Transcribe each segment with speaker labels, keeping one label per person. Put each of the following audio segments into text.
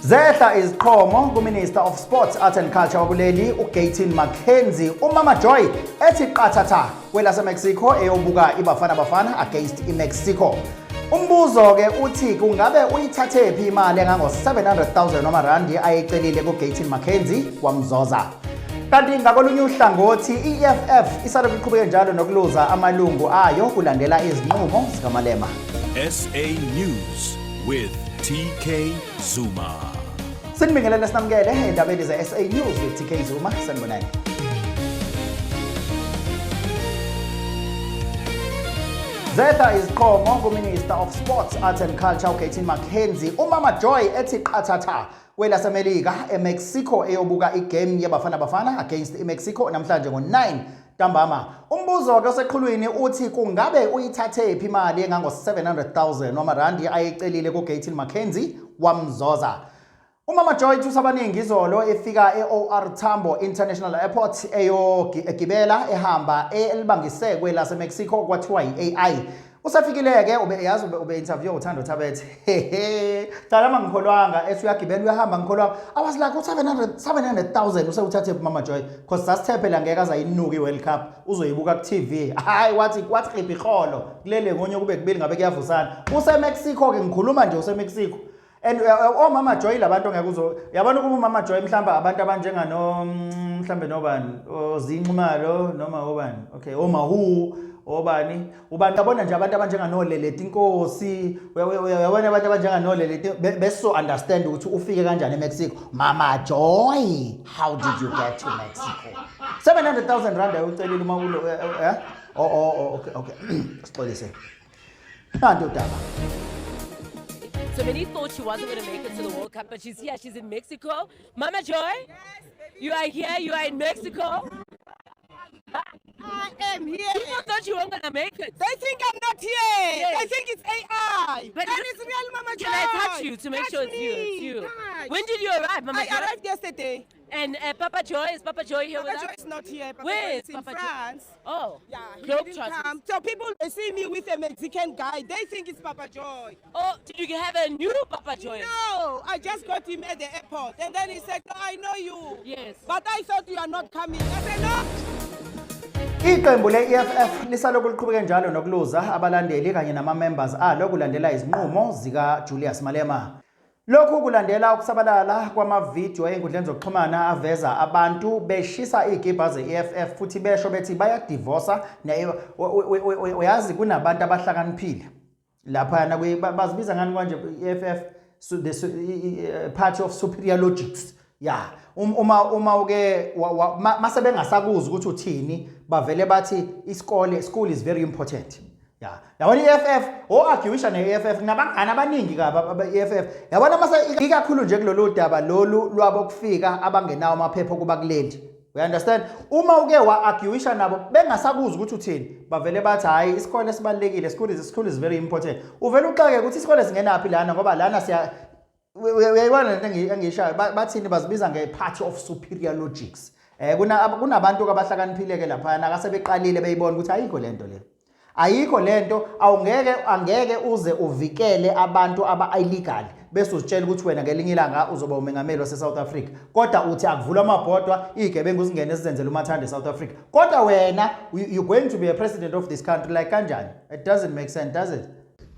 Speaker 1: Zehla iziqhomo kuMinister of Sports, Arts and Culture wakuleli uGayton McKenzie uMama Joy ethi qathatha kwelaseMexico eyobuka iBafana Bafana against iMexico. Umbuzo ke uthi kungabe uyithathe phi imali engango 700,000 noma randi ayecelile kuGayton McKenzie kwamzoza. Kanti ngakolunye uhlangothi iEFF isalokhu iqhubeke njalo nokuluza amalungu ayo kulandela izinqumo zikaMalema.
Speaker 2: SA News with TK Zuma.
Speaker 1: Sinibingelele sinamukele endabeni ze-SA News with TK Zuma. Sanibonani. Zehla iziqhomo kuMinister of Sports, Arts and Culture uGayton McKenzie uMama Joy ethi qathatha kwelaseMelika eMexico eyobuka igame yeBafana Bafana against iMexico namhlanje ngo-9 ntambama. Umbuzo ke oseqhulwini uthi kungabe uyithathe phi imali engango 700,000 noma randi ayecelile kuGayton McKenzie wamzoza. uMama Joy thusabaningi izolo efika eOR Tambo International Airport eyogibela ehamba elibangisekwe laseMexico kwathiwa yiAI. Usafikileke ubeyazi ube interview uThando Thabethe. Thala mangikholwanga ethi uyagibela uyahamba ngikholwa. I was like 700,000 usewuthathe uMama Joy because sasithephe ngeke azayinuka iWorld Cup uzoyibuka ku TV. Hayi wathi khipha ikholo kulele ngonyo kube kubili ngabe kuyavusana. UseMexico ke ngikhuluma nje useMexico. And Mama Joy labantu ngeke uzo yabona ukuba uMama Joy mhlamba abantu abanjengano mhlambe nobani ozinqumalo noma obani okay omahu obani ubani yabona nje abantu abanjenganoleleti inkosi uyabona abantu abanjenganoleleti beso understand ukuthi ufike kanjani eMexico. Mama Joy, how did you get to Mexico? 700,000 rand ayucelile uma ulo okay sixolise nanto daba.
Speaker 3: So many thought she wasn't going to make it to the World Cup, but she's here. She's in Mexico. Mama Joy, yes, you are here. You are in Mexico.
Speaker 4: I am here.
Speaker 3: People thought you weren't going to make it.
Speaker 4: They think I'm not here.
Speaker 3: Yes.
Speaker 4: They think it's AI. But it's real, Mama Joy.
Speaker 3: Can I touch you to make sure it's you? It's you.
Speaker 4: Touch.
Speaker 3: When did you arrive, Mama Joy?
Speaker 4: I arrived yesterday.
Speaker 3: And Papa Joy, is Papa Joy here
Speaker 4: Papa
Speaker 3: with
Speaker 4: Joy
Speaker 3: us?
Speaker 4: is not here. Papa
Speaker 3: Where
Speaker 4: Joy
Speaker 3: is
Speaker 4: is in
Speaker 3: Papa
Speaker 4: France.
Speaker 3: Joy? Oh,
Speaker 4: Yeah, he
Speaker 3: Globe
Speaker 4: didn't
Speaker 3: Trotters.
Speaker 4: come. So people see me with a Mexican guy. They think it's Papa Joy.
Speaker 3: Oh, did you have a new Papa Joy?
Speaker 4: No, I just got him at the airport. And then he said, no, I know you.
Speaker 3: Yes.
Speaker 4: But I thought you are not coming. I said, no.
Speaker 1: Iqembu leEFF lisalokhu liqhubeke njalo nokuluza abalandeli kanye nama-members alo kulandela izinqumo zikaJulius Malema. Lokhu kulandela ukusabalala kwamavidiyo ey'nkundleni zokuxhumana aveza abantu beshisa igibha ze-EFF futhi besho bethi bayadivosa. Uyazi kunabantu abahlakaniphile laphana bazibiza ngani kanje i-EFF the party of superior logics. Yeah, uma uke mase bengasakuzi ukuthi uthini bavele bathi school is very important. Yeah, yabona iEFF arguisha neEFF nabangana abaningi kaba iEFF yabona mase ikakhulu nje kulolu daba lolu lwabo kufika abangenawo amaphepha kuba kulendi. We understand uma uke arguisha nabo bengasakuzi ukuthi uthini bavele bathi hayi isikole sibalekile, school is very important. Uvela uxake ukuthi isikole singenaphi lana ngoba lana siya uyayibona lento engishayo bathini bazibiza nge-party of superior logics. Kunabantu abahlakaniphile ke lapha akasebeqalile beyibona ukuthi ayikho lento le. Ayikho lento angeke uze uvikele abantu aba-illegal bese uzitshela ukuthi wena ngelinye ilanga uzoba umengameli wase-South Africa. Kodwa uthi akuvula amabhodwa igebengu zingene sizenzele umathanda eSouth Africa. Kodwa wena you're going to be a president of this country like kanjani? It doesn't make sense, does it?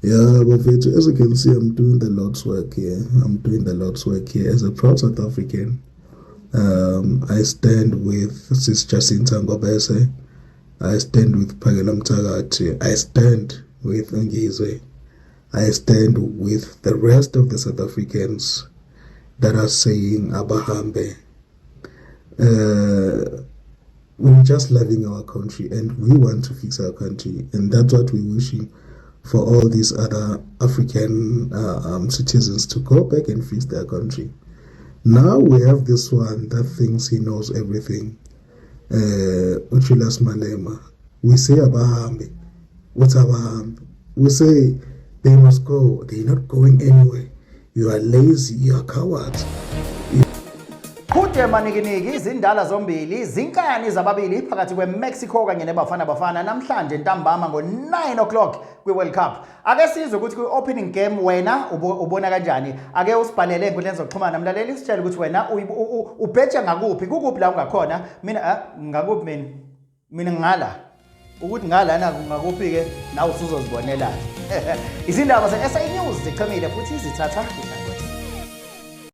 Speaker 5: Yeah, but as you can see, I'm doing the Lord's work here. I'm doing the Lord's work here. As a proud South African, I stand with Sis Jacinta Ngobese. I stand with Phakela Mthakathi. I stand with Ngizwe. I stand with the rest of the South Africans that are saying Abahambe. We're just loving our country and we want to fix our country, and that's what we're wishing for all these other African citizens to go back and fix their country. Now we have this one that thinks he knows everything. Julius Malema. We say Abahambe. What's Abahambe? We say they must go. They're not going anywhere. You are lazy. You are cowards.
Speaker 1: Maqhude manikiniki izindala zombili zinkani zababili phakathi kweMexico kanye neBafana namhlanje ntambama ngo-9 o'clock kwi-World Cup. Ake sizwe ukuthi kwi-opening game wena ubona kanjani. Ake usibhalele enkundleni zokuxhumana mlaleli usitshele ukuthi wena ubheja ngakuphi kukuphi la ungakhona. Mina ngakuphi mina ngala. Ukuthi ngalana ngakuphi ke nawe usuzozibonela. Izindaba ze-SA News ziqhamile futhi zithatha